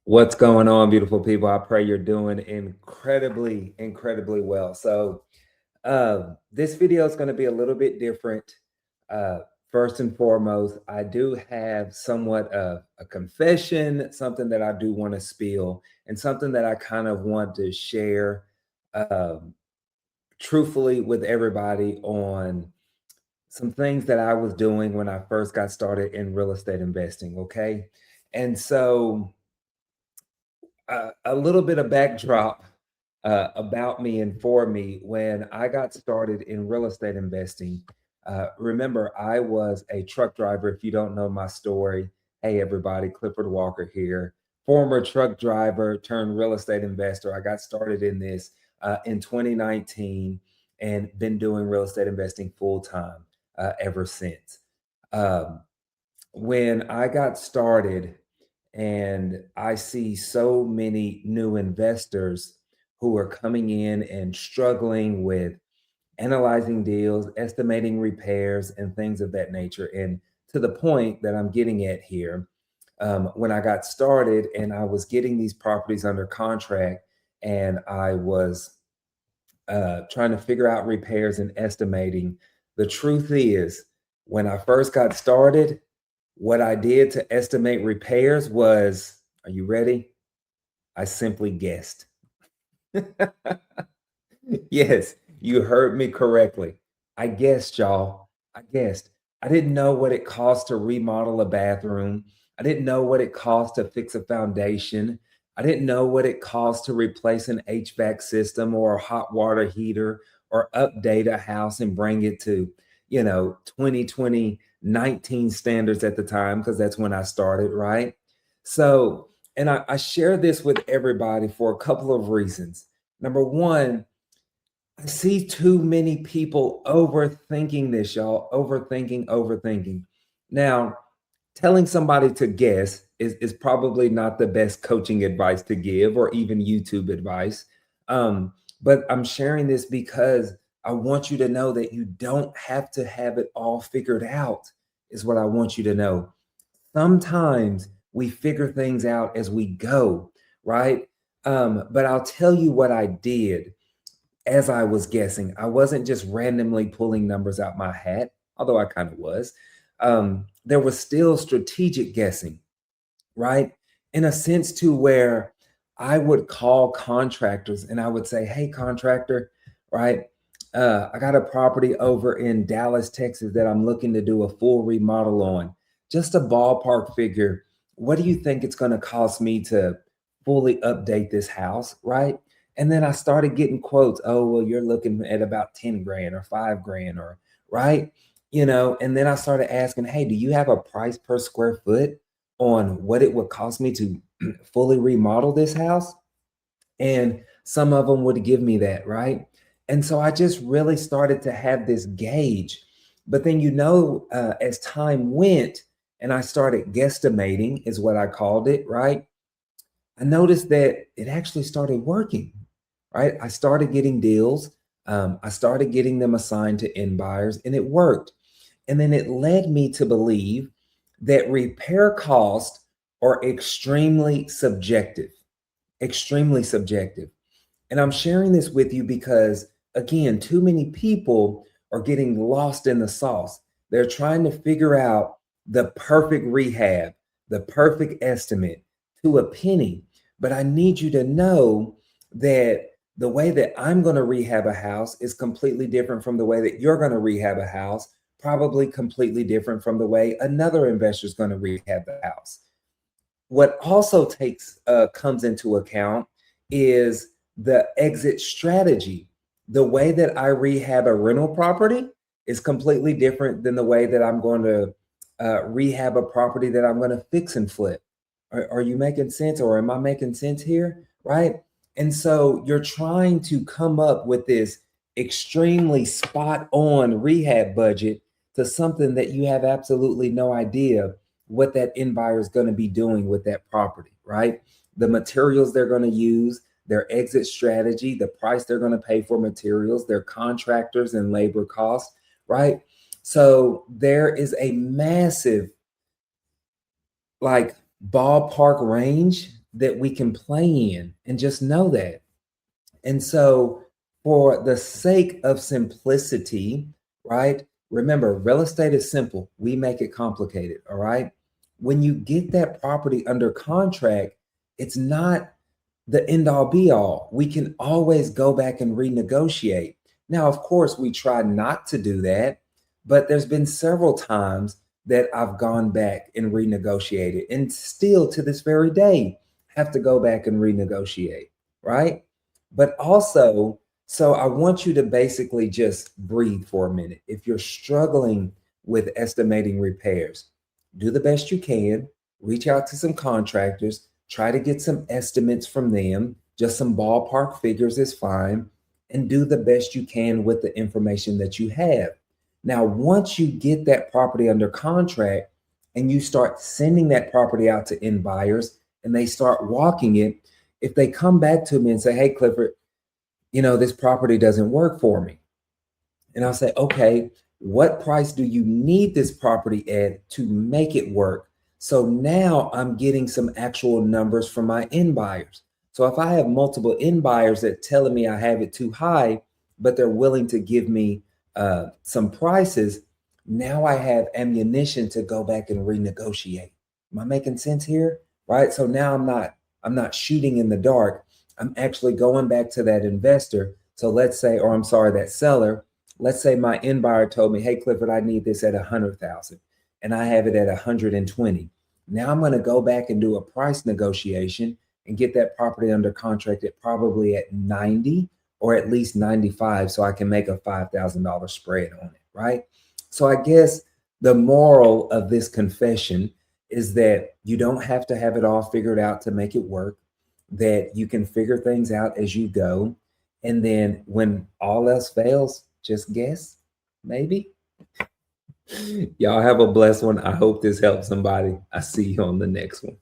What's going on, beautiful people? I pray you're doing incredibly well. This video is going to be a little bit different. Uh, First and foremost, I do have somewhat of a confession, something that I do want to spill, and something that I kind of want to share um, truthfully with everybody on some things that I was doing when I first got started in real estate investing. Okay. And so, a little bit of backdrop about me and for me when I got started in real estate investing. Remember, I was a truck driver. If you don't know my story, hey, everybody, Clifford Walker here, former truck driver turned real estate investor. I got started in this in 2019 and been doing real estate investing full time ever since. Um, when I got started, and I see so many new investors who are coming in and struggling with analyzing deals, estimating repairs, and things of that nature. And to the point that I'm getting at here, when I got started and I was getting these properties under contract, and I was trying to figure out repairs and estimating, the truth is, when I first got started, what I did to estimate repairs was, are you ready? I simply guessed. Yes, you heard me correctly. I guessed, y'all. I guessed. I didn't know what it cost to remodel a bathroom. I didn't know what it cost to fix a foundation. I didn't know what it cost to replace an HVAC system or a hot water heater or update a house and bring it to, 2020, 19 standards at the time, because that's when I started, right? So, and I share this with everybody for a couple of reasons. Number one, I see too many people overthinking this, y'all. Overthinking. Now, telling somebody to guess is probably not the best coaching advice to give or even YouTube advice. But I'm sharing this because I want you to know that you don't have to have it all figured out, is what I want you to know. Sometimes we figure things out as we go, right? But I'll tell you what I did as I was guessing. I wasn't just randomly pulling numbers out my hat, although I kind of was. There was still strategic guessing, right? In a sense, to where I would call contractors and I would say, hey, contractor, right? I got a property over in Dallas, Texas that I'm looking to do a full remodel on. Just a ballpark figure. What do you think it's going to cost me to fully update this house, right? And then I started getting quotes. Oh, well, you're looking at about 10 grand or 5 grand or right. And then I started asking, hey, do you have a price per square foot on what it would cost me to fully remodel this house? And some of them would give me that, right? And so I just really started to have this gauge. But then, as time went and I started guesstimating, is what I called it, right? I noticed that it actually started working, right? I started getting deals. I started getting them assigned to end buyers, and it worked. And then it led me to believe that repair costs are extremely subjective. And I'm sharing this with you because, again, too many people are getting lost in the sauce. They're trying to figure out the perfect rehab, the perfect estimate to a penny. But I need you to know that the way that I'm going to rehab a house is completely different from the way that you're going to rehab a house, probably completely different from the way another investor is going to rehab the house. What also comes into account is the exit strategy. The way that I rehab a rental property is completely different than the way that I'm going to rehab a property that I'm going to fix and flip. Are you making sense, or am I making sense here? Right. And so you're trying to come up with this extremely spot on rehab budget to something that you have absolutely no idea what that end buyer is going to be doing with that property, right? The materials they're going to use, their exit strategy, the price they're going to pay for materials, their contractors and labor costs, right? So there is a massive, like, ballpark range that we can play in, and just know that. And so, for the sake of simplicity, right? Remember, real estate is simple. We make it complicated. All right. When you get that property under contract, it's not the end all be all. We can always go back and renegotiate. Now, of course, we try not to do that, but there's been several times that I've gone back and renegotiated, and still to this very day have to go back and renegotiate, right? But also, so I want you to basically just breathe for a minute. If you're struggling with estimating repairs, do the best you can, reach out to some contractors, try to get some estimates from them, just some ballpark figures is fine, and do the best you can with the information that you have. Now, once you get that property under contract and you start sending that property out to end buyers and they start walking it, if they come back to me and say, hey, Clifford, this property doesn't work for me. And I'll say, okay, what price do you need this property at to make it work? So now I'm getting some actual numbers from my end buyers. So if I have multiple end buyers that telling me I have it too high, but they're willing to give me some prices, now I have ammunition to go back and renegotiate. Am I making sense here? Right. So now I'm not shooting in the dark. I'm actually going back to that investor. So let's say, or I'm sorry, that seller. Let's say my end buyer told me, hey, Clifford, I need this at 100,000 and I have it at 120. Now I'm going to go back and do a price negotiation and get that property under contract at probably at 90 or at least 95, so I can make a $5,000 spread on it, right? So I guess the moral of this confession is that you don't have to have it all figured out to make it work, that you can figure things out as you go. And then when all else fails, just guess, maybe. Y'all have a blessed one. I hope this helps somebody. I see you on the next one.